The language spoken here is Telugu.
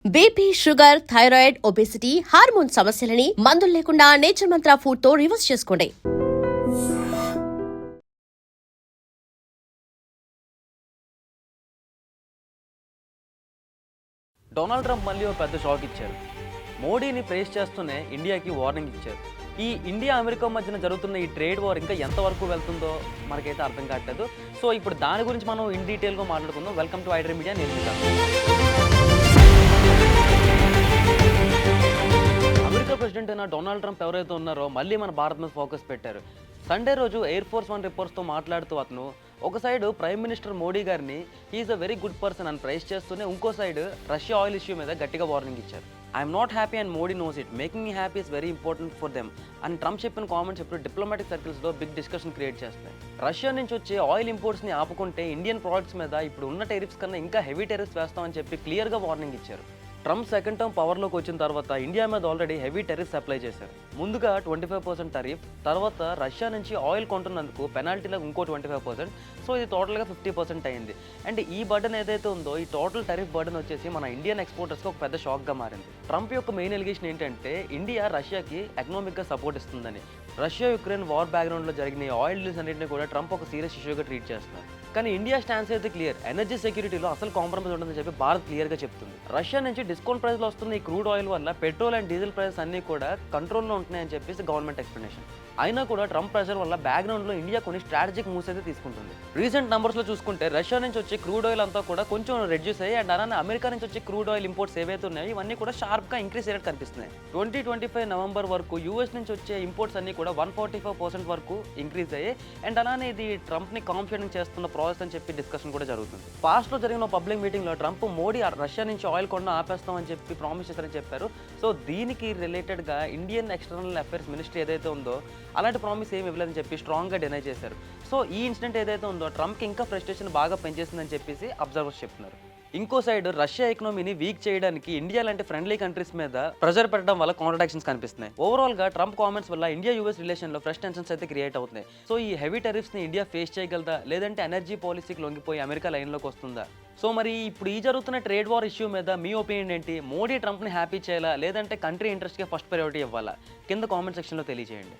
BP, sugar, thyroid, obesity, hormone సమస్యలని మందులు లేకుండా నేచర్ మంత్ర ఫుడ్ తో రివర్స్ చేసుకోండి. డొనాల్డ్ ట్రంప్ మళ్ళీ ఒక పెద్ద షాక్ ఇచ్చారు. మోడీని ప్రేస్ చేస్తూనే ఇండియాకి వార్నింగ్ ఇచ్చారు. ఈ ఇండియా అమెరికా మధ్యన జరుగుతున్న ఈ ట్రేడ్ వార్ ఇంకా ఎంతవరకు వెళ్తుందో మనకైతే అర్థం కావట్లేదు. సో ఇప్పుడు దాని గురించి మనం ఇన్ డీటెయిల్గా మాట్లాడుకుందాం. Welcome to iDream media. నేను అమెరికా ప్రెసిడెంట్ అయిన డొనాల్డ్ ట్రంప్ ఎవరైతే ఉన్నారో మళ్ళీ మన భారత్ మీద ఫోకస్ పెట్టారు. సండే రోజు ఎయిర్ ఫోర్స్ వన్ రిపోర్ట్స్తో మాట్లాడుతూ అతను ఒక సైడ్ ప్రైమ్ మినిస్టర్ మోడీ గారిని he is a very good person అని ప్రైజ్ చేస్తూనే ఇంకో సైడ్ రష్యా ఆయిల్ ఇష్యూ మీద గట్టిగా వార్నింగ్ ఇచ్చారు. I'm not happy and Modi knows it, making me happy is very important for them అని ట్రంప్ చెప్పిన కామెంట్స్ ఇప్పుడు డిప్లొమాటిక్ సర్కిల్స్లో బిగ్ డిస్కషన్ క్రియేట్ చేస్తాయి. రష్యా నుంచి వచ్చే ఆయిల్ ఇంపోర్ట్స్ని ఆపుకుంటే ఇండియన్ ప్రోడక్ట్స్ మీద ఇప్పుడు ఉన్న టెరిఫ్స్ కన్నా ఇంకా హెవీ టెరిఫ్స్ వేస్తామని చెప్పి క్లియర్గా వార్నింగ్ ఇచ్చారు. ట్రంప్ సెకండ్ టర్మ్ పవర్లోకి వచ్చిన తర్వాత ఇండియా మీద ఆల్రెడీ హెవీ టెరిఫ్స్ అప్లై చేశారు. ముందుగా 25% టరీఫ్, తర్వాత రష్యా నుంచి ఆయిల్ కొంటున్నందుకు పెనాల్టీలో ఇంకో 25%. సో ఇది టోటల్గా 50% అయింది. అండ్ ఈ బర్డన్ ఏదైతే ఉందో ఈ టోటల్ టరీఫ్ బర్డన్ వచ్చేసి మన ఇండియన్ ఎక్స్పోర్టర్స్కి ఒక పెద్ద షాక్గా మారింది. ట్రంప్ యొక్క మెయిన్ ఎలిగేషన్ ఏంటంటే ఇండియా రష్యాకి ఎకనామిక్గా సపోర్ట్ ఇస్తుందని. రష్యా యుక్రెయిన్ వార్ బ్యాక్గ్రౌండ్లో జరిగిన ఈ ఆయిల్ డీల్స్ అన్నింటినీ కూడా ట్రంప్ ఒక సీరియస్ ఇష్యూగా ట్రీట్ చేస్తున్నారు. కానీ ఇండియా స్టాన్స్ అయితే క్లియర్, ఎనర్జీ సెక్యూరిటీలో అసలు కాంప్రమైజ్ ఉండదని చెప్పి భారత్ క్లియర్గా చెప్తుంది. రష్యా నుంచి డిస్కౌంట్ ప్రైస్లో వస్తున్న ఈ క్రూడ్ ఆయిల్ వల్ల పెట్రోల్ అండ్ డీజిల్ ప్రైసెస్ అన్నీ కూడా కంట్రోల్లో ఉంటున్నాయని చెప్పేసి గవర్నమెంట్ ఎక్స్ప్లెనేషన్. అయినా కూడా ట్రంప్ ప్రెషర్ వల్ల బ్యాక్గ్రౌండ్లో ఇండియా కొన్ని స్ట్రాటజిక్ మూవ్స్ అయితే తీసుకుంటుంది. రీసెంట్ నంబర్స్లో చూసుకుంటే రష్యా నుంచి వచ్చే క్రూడ్ ఆయిల్ అంతా కూడా కొంచెం రెడ్యూస్ అయ్యి అండ్ అలానే అమెరికా నుంచి వచ్చే క్రూడ్ ఆయిల్ ఇంపోర్ట్స్ ఏవైతే ఉన్నాయో ఇవన్నీ కూడా షార్ప్గా ఇంక్రీస్ అయ్యేట్ కనిపిస్తున్నాయి. 2025 నవంబర్ వరకు యూఎస్ నుంచి వచ్చే ఇంపోర్ట్స్ అన్నీ కూడా 145% వరకు ఇంక్రీజ్ అయ్యాయి. అండ్ అలానే ఇది ట్రంప్ని కాంప్లిమెంట్ చేస్తున్న ప్రాసెస్ అని చెప్పి డిస్కషన్ కూడా జరుగుతుంది. పాస్ట్లో జరిగిన పబ్లిక్ మీటింగ్లో ట్రంప్ మోడీ రష్యా నుంచి ఆయిల్ కొన్న ఆపేస్తామని చెప్పి ప్రామిస్ చేశారని చెప్పారు. సో దీనికి రిలేటెడ్గా ఇండియన్ ఎక్స్టర్నల్ అఫైర్స్ మినిస్ట్రీ ఏదైతే ఉందో అలాంటి ప్రామిస్ ఏమి ఇవ్వలేదని చెప్పి స్ట్రాంగ్గా డినై చేశారు. సో ఈ ఇన్సిడెంట్ ఏదైతే ఉందో ట్రంప్కి ఇంకా ఫ్రస్ట్రేషన్ బాగా పెంచేసిందని చెప్పేసి అబ్జర్వర్స్ చెప్తున్నారు. ఇంకో సైడ్ రష్యా ఎకనామీని వీక్ చేయడానికి ఇండియా లాంటి ఫ్రెండ్లీ కంట్రీస్ మీద ప్రెజర్ పెట్టడం వల్ల కాంట్రడాక్షన్స్ కనిపిస్తున్నాయి. ఓవరాల్గా ట్రంప్ కామెంట్స్ వల్ల ఇండియా యూఎస్ రిలేషన్లో ఫ్రెష్ టెన్షన్స్ అయితే క్రియేట్ అవుతున్నాయి. సో ఈ హెవీ టెరిఫ్స్ని ఇండియా ఫేస్ చేయగలదా లేదంటే ఎనర్జీ పాలసీకి లొంగిపోయి అమెరికా లైన్లోకి వస్తుందా? సో మరి ఇప్పుడు ఈ జరుగుతున్న ట్రేడ్ వార్ ఇష్యూ మీద మీ ఒపీనియన్ ఏంటి? మోడీ ట్రంప్ని హ్యాపీ చేయాలా లేదంటే కంట్రీ ఇంట్రెస్ట్కే ఫస్ట్ ప్రయారిటీ ఇవ్వాలా? కింద కామెంట్ సెక్షన్లో తెలియజేయండి.